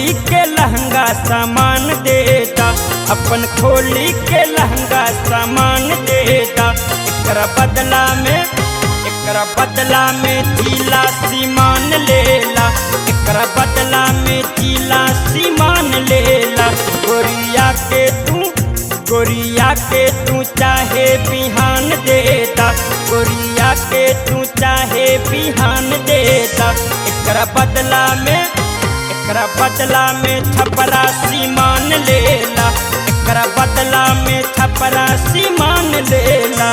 खोली के लहंगा सामान देता, अपन खोली के लहंगा सामान देता। एकरा बदला में जिला सीमान लेला, एकरा बदला में जिला सीमान लेला। गोरिया के तू चाहे बिहान देता, गोरिया के तू चाहे बिहान देता। एकरा बदला में छपरा सीमान लेला, एकरा बदला में छपरा सीमान लेला।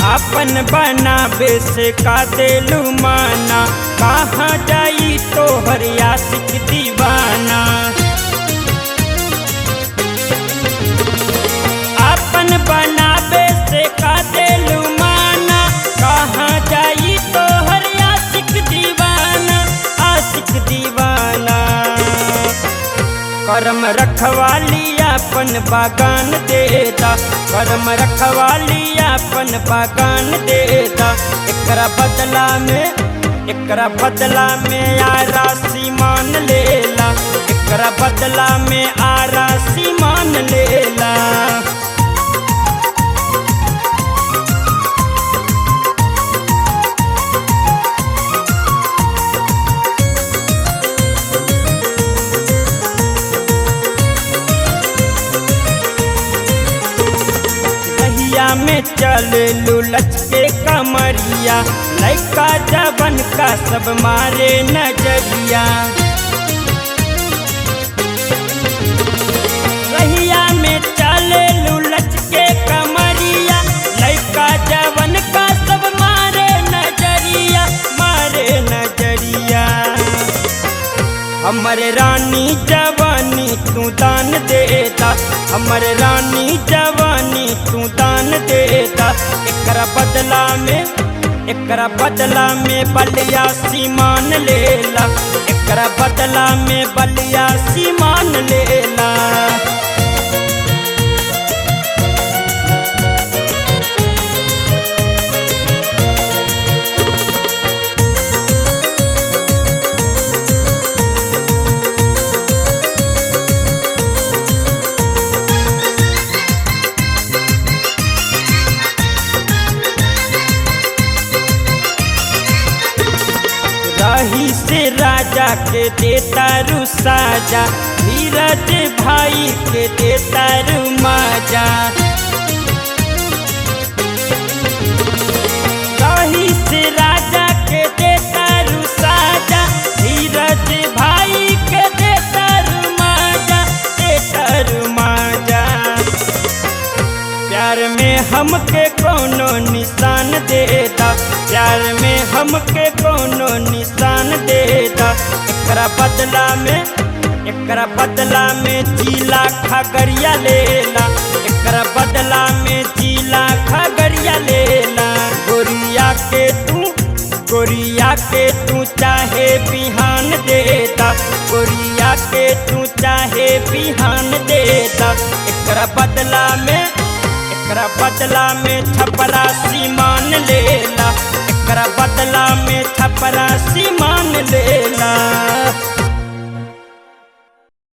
अपन बनावे से का देलू माना, कहाँ जाई तोहर आशिक दीवाना। अपन बनावे से का देलू माना, कहाँ जाई तोहर आशिक दीवाना, आशिक दीवाना। करम रखवाली अपन बागान देता, करम रखवाली अपन बागान देता। एकरा बदला में आरा सीमान लेला, एकरा बदला में आरा सीमान लेला। में चल लुलच के कमरिया, लड़का जवन का सब मारे नजरिया। रहिया में चल लुलच के कमरिया, लड़का जवन का सब मारे नजरिया, मारे नजरिया। हमर रानी जवानी तू दान देता, हमर रानी जवानी तू दान देता। एकरा बदला में बलिया सीमान लेला, एकरा बदला में बलिया सीमान लेला। रही से राजा के देता रू साजा, धीरज भाई के देता रू माजा। रही से राजा के देता रू साजा, धीरज भाई के देता रू माजा, देता रू माजा। प्यार में हमके कोनो निशान देता, प्यार में हमके कोनो निशान देता। एकरा बदला में जिला खगड़िया लेला, एकरा बदला में जिला खगड़िया लेला। गोरिया के तू चाहे बिहान देता, गोरिया के तू चाहे बिहान देता। एकरा बदला में छपरा सीमान लेला, एकरा बदला में छपरा सीमान लेला।